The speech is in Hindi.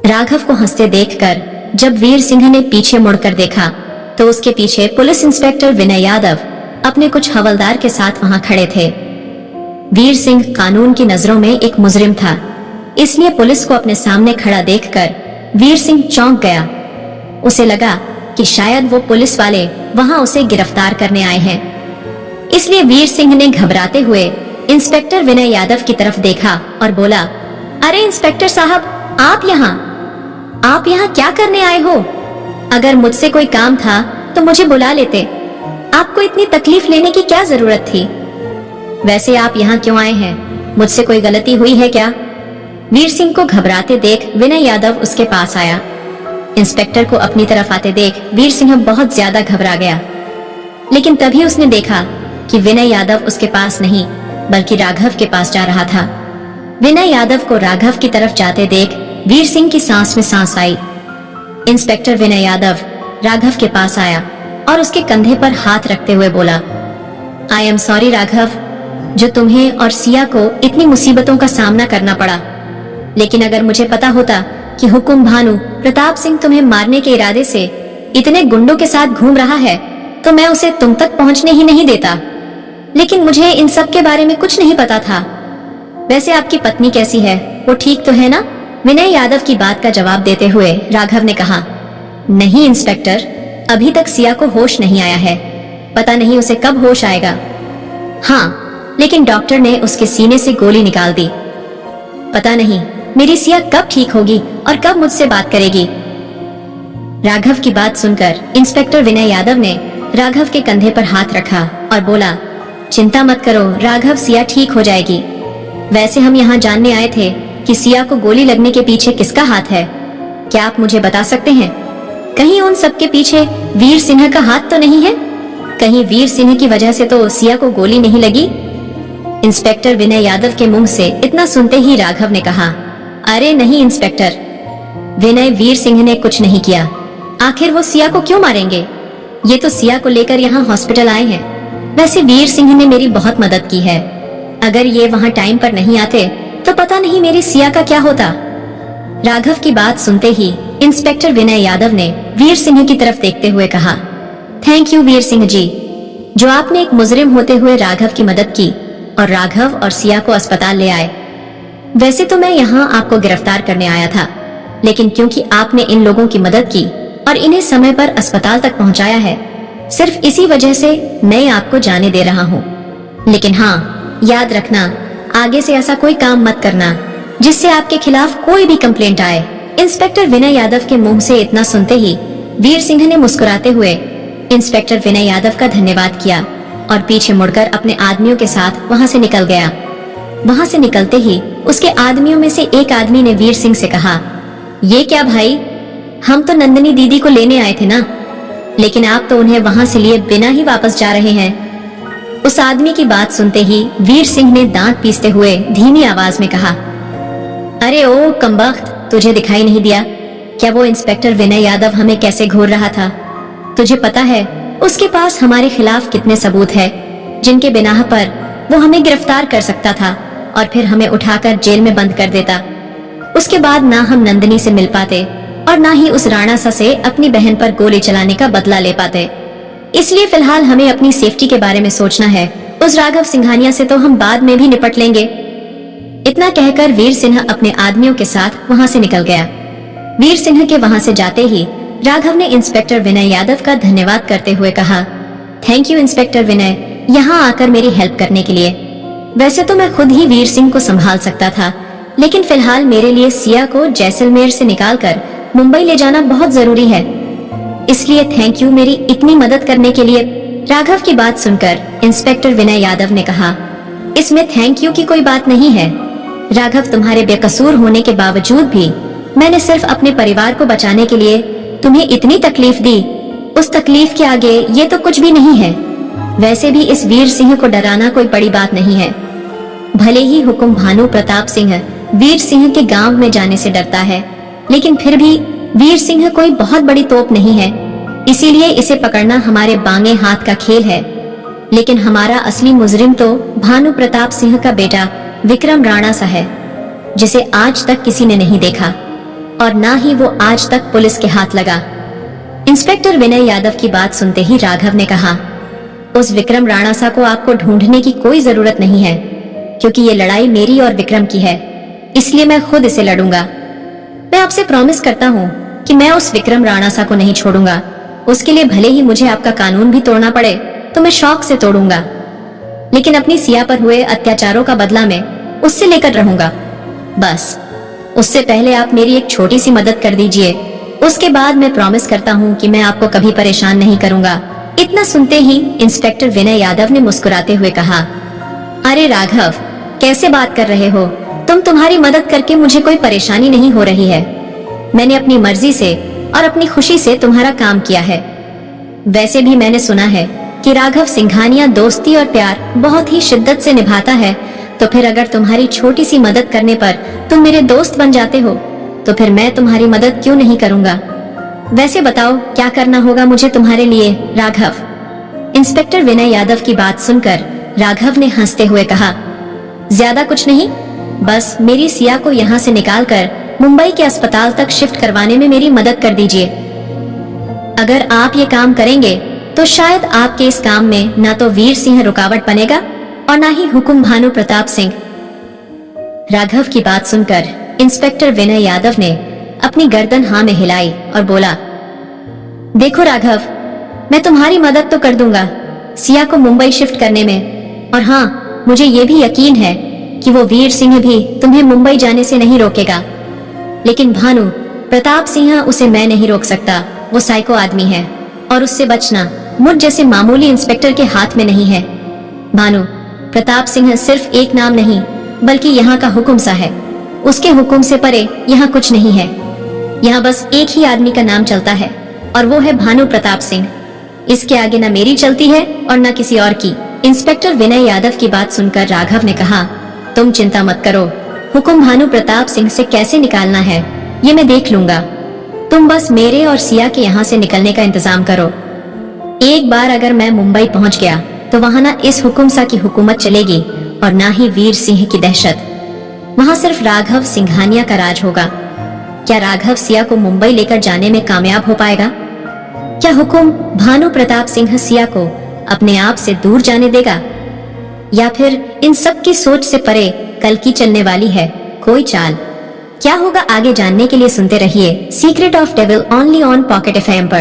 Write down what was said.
राघव को हंसते देखकर जब वीर सिंह ने पीछे मुड़कर देखा तो उसके पीछे पुलिस इंस्पेक्टर विनय यादव अपने कुछ हवलदार के साथ वहां खड़े थे। वीर सिंह कानून की नजरों में एक मुजरिम था, इसलिए पुलिस को अपने सामने खड़ा देखकर वीर सिंह चौंक गया। उसे लगा कि शायद वो पुलिस वाले वहां उसे गिरफ्तार करने आए हैं, इसलिए वीर सिंह ने घबराते हुए इंस्पेक्टर विनय यादव की तरफ देखा और बोला, अरे इंस्पेक्टर साहब, आप यहाँ क्या करने आए हो? अगर मुझसे कोई काम था तो मुझे बुला लेते, आपको इतनी तकलीफ लेने की क्या जरूरत थी? वैसे आप यहाँ क्यों आए हैं? मुझसे कोई गलती हुई है क्या? वीर सिंह को घबराते देख विनय यादव उसके पास आया। इंस्पेक्टर को अपनी तरफ आते देख वीर सिंह बहुत ज्यादा घबरा गया, लेकिन तभी उसने देखा कि विनय यादव उसके पास नहीं बल्कि राघव के पास जा रहा था। विनय यादव को राघव की तरफ जाते देख वीर सिंह की सांस में सांस आई। इंस्पेक्टर विनय यादव राघव के पास आया और उसके कंधे पर हाथ रखते हुए बोला, आई एम सॉरी राघव, जो तुम्हें और सिया को इतनी मुसीबतों का सामना करना पड़ा। लेकिन अगर मुझे पता होता कि हुकुम भानु प्रताप सिंह तुम्हें मारने के इरादे से इतने गुंडों के साथ घूम रहा है तो मैं उसे तुम तक पहुंचने ही नहीं देता। लेकिन मुझे इन सब के बारे में कुछ नहीं पता था। वैसे आपकी पत्नी कैसी है? वो ठीक तो है ना? विनय यादव की बात का जवाब देते हुए राघव ने कहा, नहीं इंस्पेक्टर, अभी तक सिया को होश नहीं आया है, पता नहीं उसे कब होश आएगा। हाँ, लेकिन डॉक्टर ने उसके सीने से गोली निकाल दी। पता नहीं मेरी सिया कब ठीक होगी और कब मुझसे बात करेगी। राघव की बात सुनकर इंस्पेक्टर विनय यादव ने राघव के कंधे पर हाथ रखा और बोला, चिंता मत करो राघव, सिया ठीक हो जाएगी। वैसे हम यहाँ जानने आए थे कि सिया को गोली लगने के पीछे किसका हाथ है, क्या आप मुझे बता सकते हैं? कहीं उन सबके पीछे वीर सिंह का हाथ तो नहीं है? कहीं वीर सिंह की वजह से तो सिया को गोली नहीं लगी? इंस्पेक्टर विनय यादव के मुंह से इतना सुनते ही राघव ने कहा, अरे नहीं इंस्पेक्टर, विनय, वीर सिंह ने कुछ नहीं किया। आखिर वो सिया को क्यों मारेंगे? ये तो सिया को लेकर यहाँ हॉस्पिटल आए हैं। वैसे वीर सिंह ने मेरी बहुत मदद की है, अगर ये वहाँ टाइम पर नहीं आते तो पता नहीं मेरी सिया का क्या होता। राघव की बात सुनते ही इंस्पेक्टर विनय यादव ने वीर सिंह की तरफ देखते हुए कहा, थैंक यू वीर सिंह जी, जो आपने एक मुजरिम होते हुए राघव की मदद की और राघव और सिया को अस्पताल ले आए। वैसे तो मैं यहाँ आपको गिरफ्तार करने आया था, लेकिन क्योंकि आपने इन लोगों की मदद की और इन्हें समय पर अस्पताल तक पहुँचाया है, सिर्फ इसी वजह से मैं आपको जाने दे रहा हूँ। लेकिन हाँ, याद रखना, आगे से ऐसा कोई काम मत करना जिससे आपके खिलाफ कोई भी कंप्लेंट आए। इंस्पेक्टर विनय यादव के मुंह से इतना सुनते ही वीर सिंह ने मुस्कुराते हुए इंस्पेक्टर विनय यादव का धन्यवाद किया और पीछे मुड़कर अपने आदमियों के साथ वहां से निकल गया। वहां से निकलते ही उसके आदमियों में से एक आदमी ने वीर सिंह से कहा, ये क्या भाई, हम तो नंदिनी दीदी को लेने आए थे ना, लेकिन आप तो उन्हें वहां से लिए बिना ही वापस जा रहे हैं। उस आदमी की बात सुनते ही वीर सिंह ने दांत पीसते हुए धीमी आवाज में कहा, अरे ओ कमबख्त, तुझे दिखाई नहीं दिया क्या वो इंस्पेक्टर विनय यादव हमें कैसे घूर रहा था? तुझे पता है उसके पास हमारे खिलाफ कितने सबूत है जिनके बिना पर वो हमें गिरफ्तार कर सकता था और फिर हमें उठाकर जेल में बंद कर देता। उसके बाद ना हम नंदिनी से मिल पाते और ना ही उस राणा सा से अपनी बहन पर गोली चलाने का बदला ले पाते। इसलिए फिलहाल हमें अपनी सेफ्टी के बारे में सोचना है। उस राघव सिंघानिया से तो हम बाद में भी निपट लेंगे। इतना कहकर वीर सिंह अपने आदमियों के साथ वहां से निकल गया। वीर सिंह के वहां से जाते ही राघव ने इंस्पेक्टर विनय यादव का धन्यवाद करते हुए कहा, थैंक यू इंस्पेक्टर विनय, यहाँ आकर मेरी हेल्प करने के लिए। वैसे तो मैं खुद ही वीर सिंह को संभाल सकता था, लेकिन फिलहाल मेरे लिए सिया को जैसलमेर से निकालकर मुंबई ले जाना बहुत जरूरी है, इसलिए थैंक यू मेरी इतनी मदद करने के लिए। राघव की बात सुनकर इंस्पेक्टर विनय यादव ने कहा, इसमें थैंक यू की कोई बात नहीं है राघव, तुम्हारे बेकसूर होने के बावजूद भी मैंने सिर्फ अपने परिवार को बचाने के लिए तुम्हें इतनी तकलीफ दी, उस तकलीफ के आगे ये तो कुछ भी नहीं है। वैसे भी इस वीर सिंह को डराना कोई बड़ी बात नहीं है। भले ही हुकुम भानु प्रताप सिंह वीर सिंह के गांव में जाने से डरता है, लेकिन फिर भी वीर सिंह कोई बहुत बड़ी तोप नहीं है, इसीलिए इसे पकड़ना हमारे बांगे हाथ का खेल है। लेकिन हमारा असली मुजरिम तो भानु प्रताप सिंह का बेटा विक्रम राणा सा है, जिसे आज तक किसी ने नहीं देखा। और ना ही वो आज तक पुलिस के हाथ लगा। इंस्पेक्टर विनय यादव की बात सुनते ही राघव ने कहा, उस विक्रम राणा सा को आपको ढूंढने की कोई जरूरत नहीं है, क्योंकि ये लड़ाई मेरी और विक्रम की है, इसलिए मैं खुद इसे लड़ूंगा। मैं आपसे प्रॉमिस करता हूँ कि मैं उस विक्रम राणा सा को नहीं छोड़ूंगा। उसके लिए भले ही मुझे आपका कानून भी तोड़ना पड़े तो मैं शौक से तोड़ूंगा, लेकिन अपनी सिया पर हुए अत्याचारों का बदला मैं उससे लेकर रहूंगा। बस उससे पहले आप मेरी एक छोटी सी मदद कर दीजिए, उसके बाद मैं प्रॉमिस करता हूँ कि मैं आपको कभी परेशान नहीं करूंगा। इतना सुनते ही इंस्पेक्टर विनय यादव ने मुस्कुराते हुए कहा, अरे राघव, कैसे बात कर रहे हो तुम? तुम्हारी मदद करके मुझे कोई परेशानी नहीं हो रही है। मैंने अपनी मर्जी से और अपनी खुशी से तुम्हारा काम किया है। वैसे भी मैंने सुना है कि राघव सिंघानिया दोस्ती और प्यार बहुत ही शिद्दत से निभाता है, तो फिर अगर तुम्हारी छोटी सी मदद करने पर तुम मेरे दोस्त बन जाते हो तो फिर मैं तुम्हारी मदद क्यों नहीं करूंगा। वैसे बताओ क्या करना होगा मुझे तुम्हारे लिए राघव? इंस्पेक्टर विनय यादव की बात सुनकर राघव ने हंसते हुए कहा, ज्यादा कुछ नहीं, बस मेरी सिया को यहाँ से निकालकर मुंबई के अस्पताल तक शिफ्ट करवाने में मेरी मदद कर दीजिए। अगर आप ये काम करेंगे तो शायद आपके इस काम में ना तो वीर सिंह रुकावट बनेगा और ना ही हुकुम भानु प्रताप सिंह। राघव की बात सुनकर इंस्पेक्टर विनय यादव ने अपनी गर्दन हाँ में हिलाई और बोला, देखो राघव, मैं तुम्हारी मदद तो कर दूंगा सिया को मुंबई शिफ्ट करने में, और हाँ, मुझे ये भी यकीन है कि वो वीर सिंह भी तुम्हें मुंबई जाने से नहीं रोकेगा, लेकिन भानु प्रताप सिंह उसे मैं नहीं रोक सकता। वो साइको आदमी है और उससे बचना मुझ जैसे मामूली इंस्पेक्टर के हाथ में नहीं है। भानु प्रताप सिंह सिर्फ एक नाम नहीं बल्कि यहाँ का हुकुम सा है। उसके हुकुम से परे यहाँ कुछ नहीं है। यहाँ बस एक ही आदमी का नाम चलता है और वो है भानु प्रताप सिंह। इसके आगे न मेरी चलती है और न किसी और की। इंस्पेक्टर विनय यादव की बात सुनकर राघव ने कहा, तुम चिंता मत करो, हुकुम भानु प्रताप सिंह से कैसे निकालना है ये मैं देख लूंगा। तुम बस मेरे और सिया के यहाँ से निकलने का इंतजाम करो। एक बार अगर मैं मुंबई पहुँच गया तो वहाँ न इस हुकुम सा की हुकूमत चलेगी और न ही वीर सिंह की दहशत। वहाँ सिर्फ राघव सिंघानिया का राज होगा। क्या राघव सिया को मुंबई लेकर जाने में कामयाब हो पाएगा? क्या हुकुम भानु प्रताप सिंह सिया को अपने आप से दूर जाने देगा, या फिर इन सब की सोच से परे कल की चलने वाली है कोई चाल? क्या होगा आगे जानने के लिए सुनते रहिए secret of devil only on pocket FM पर।